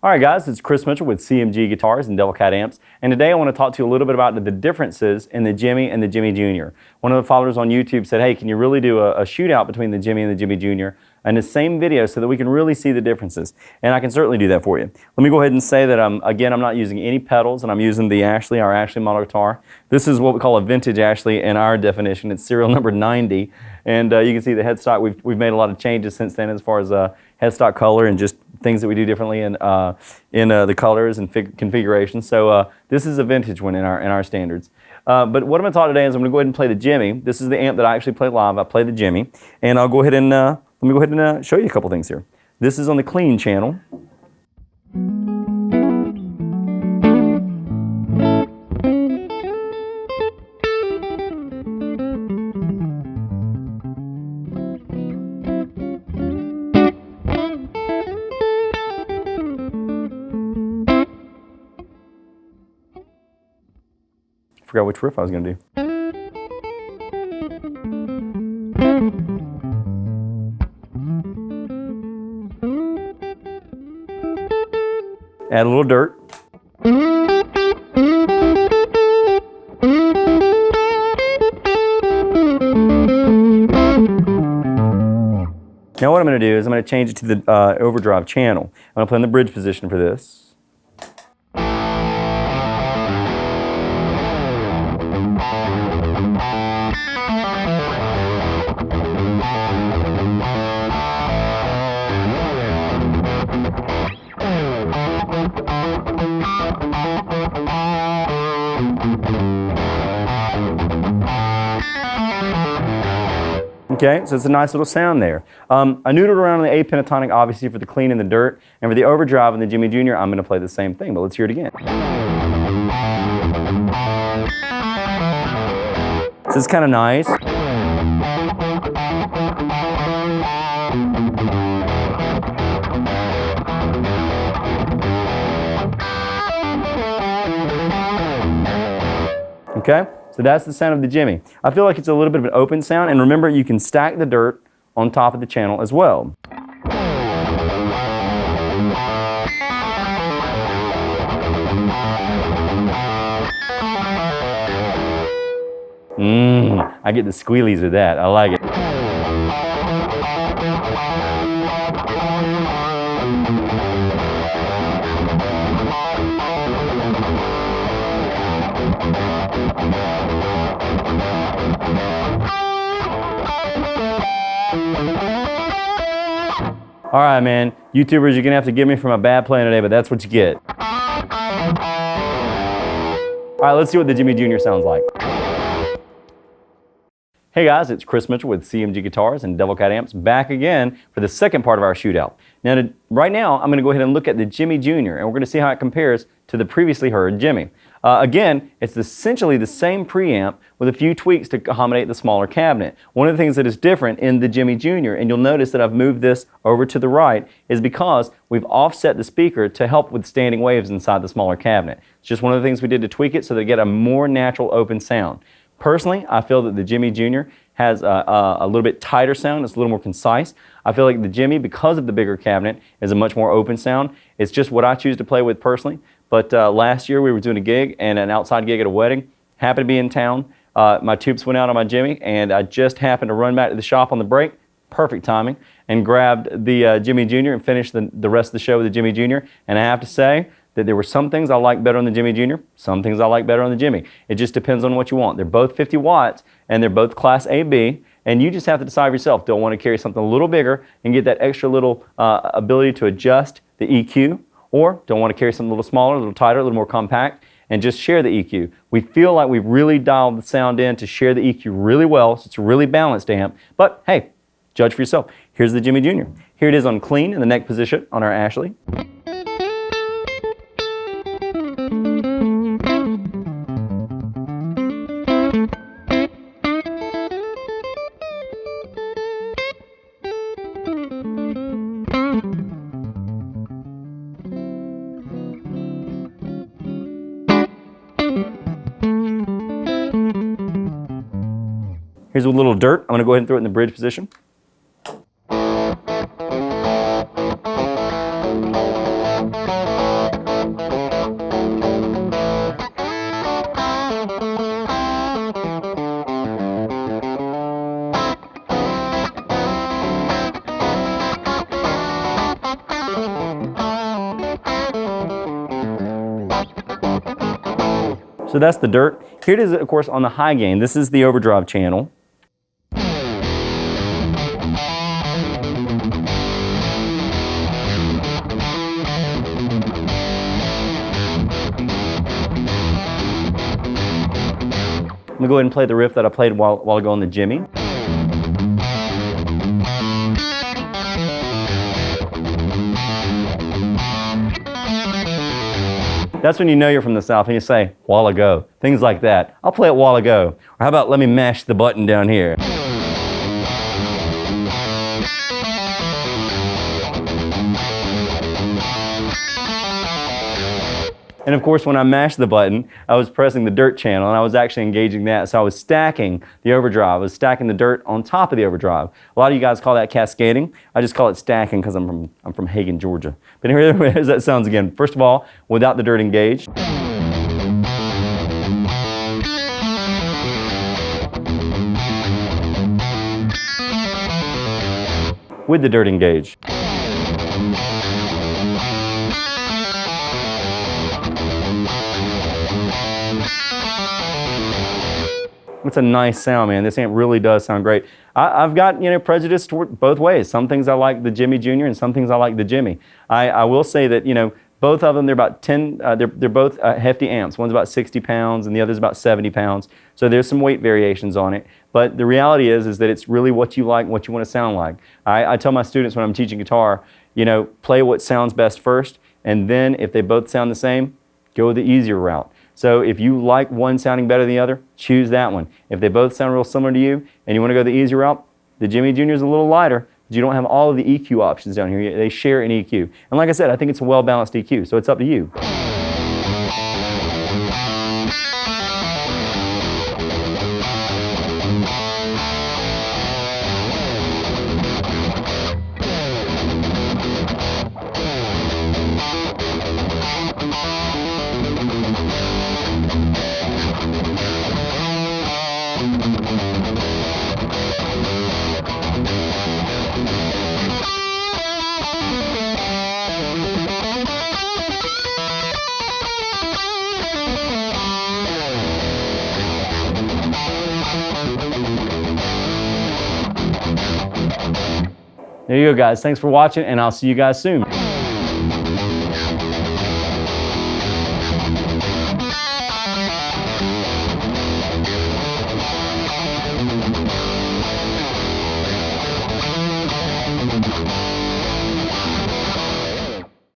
Alright guys, it's Chris Mitchell with CMG Guitars and Devilcat Amps, and today I want to talk to you a little bit about the differences in the Jimmy and the Jimmy Jr. One of the followers on YouTube said, hey, can you really do a shootout between the Jimmy and the Jimmy Jr. in the same video so that we can really see the differences? And I can certainly do that for you. Let me go ahead and say that again, I'm not using any pedals, and I'm using the Ashley, our Ashley model guitar. This is what we call a vintage Ashley in our definition. It's serial number 90, and you can see the headstock. We've made a lot of changes since then as far as headstock color and just things that we do differently in the colors and configurations. So this is a vintage one in our standards. But what I'm going to talk today is I'm going to go ahead and play the Jimmy. This is the amp that I actually play live. I play the Jimmy, and I'll go ahead and let me go ahead and show you a couple things here. This is on the clean channel. Forgot which riff I was going to do. Add a little dirt. Now what I'm going to do is I'm going to change it to the overdrive channel. I'm going to play in the bridge position for this. Okay, so it's a nice little sound there. I noodled around on the A pentatonic, obviously, for the clean and the dirt, and for the overdrive and the Jimmy Jr., I'm going to play the same thing, but let's hear it again. So it's kind of nice. Okay? So that's the sound of the Jimmy. I feel like it's a little bit of an open sound, and remember, you can stack the dirt on top of the channel as well. I get the squealies with that. I like it. All right, man. YouTubers, you're going to have to give me for my bad playing today, but that's what you get. All right, let's see what the Jimmy Jr. sounds like. Hey guys, it's Chris Mitchell with CMG Guitars and Devilcat Amps, back again for the second part of our shootout. Now, right now, I'm going to go ahead and look at the Jimmy Jr., and we're going to see how it compares to the previously heard Jimmy. Again, it's essentially the same preamp with a few tweaks to accommodate the smaller cabinet. One of the things that is different in the Jimmy Jr., and you'll notice that I've moved this over to the right, is because we've offset the speaker to help with standing waves inside the smaller cabinet. It's just one of the things we did to tweak it so that it get a more natural open sound. Personally, I feel that the Jimmy Jr. has a little bit tighter sound. It's a little more concise. I feel like the Jimmy, because of the bigger cabinet, is a much more open sound. It's just what I choose to play with personally. But last year we were doing a gig, and an outside gig at a wedding. Happened to be in town. My tubes went out on my Jimmy, and I just happened to run back to the shop on the break. Perfect timing. And grabbed the Jimmy Jr. and finished the rest of the show with the Jimmy Jr. And I have to say that there were some things I like better on the Jimmy Jr., some things I like better on the Jimmy. It just depends on what you want. They're both 50 watts, and they're both class AB, and you just have to decide for yourself. Don't want to carry something a little bigger and get that extra little ability to adjust the EQ, or don't want to carry something a little smaller, a little tighter, a little more compact, and just share the EQ. We feel like we've really dialed the sound in to share the EQ really well, so it's a really balanced amp, but hey, judge for yourself. Here's the Jimmy Jr. Here it is on clean in the neck position on our Ashley. Here's a little dirt. I'm going to go ahead and throw it in the bridge position. So that's the dirt. Here it is, of course, on the high gain. This is the overdrive channel. I'm gonna go ahead and play the riff that I played a while ago on the Jimmy. That's when you know you're from the South and you say, while ago, things like that. I'll play it while ago. Or how about let me mash the button down here. And of course, when I mashed the button, I was pressing the dirt channel and I was actually engaging that. So I was stacking the overdrive. I was stacking the dirt on top of the overdrive. A lot of you guys call that cascading. I just call it stacking because I'm from Hagen, Georgia. But here's that sounds again. First of all, without the dirt engaged. With the dirt engaged. It's a nice sound, man. This amp really does sound great. I've got, prejudice toward both ways. Some things I like the Jimmy Jr. and some things I like the Jimmy. I will say that, both of them, they're about 10, they're both hefty amps. One's about 60 pounds and the other's about 70 pounds. So there's some weight variations on it. But the reality is that it's really what you like and what you want to sound like. I tell my students when I'm teaching guitar, play what sounds best first. And then if they both sound the same, go the easier route. So if you like one sounding better than the other, choose that one. If they both sound real similar to you and you want to go the easier route, the Jimmy Jr. is a little lighter, but you don't have all of the EQ options down here. They share an EQ. And like I said, I think it's a well-balanced EQ, so it's up to you. There you go, guys. Thanks for watching, and I'll see you guys soon.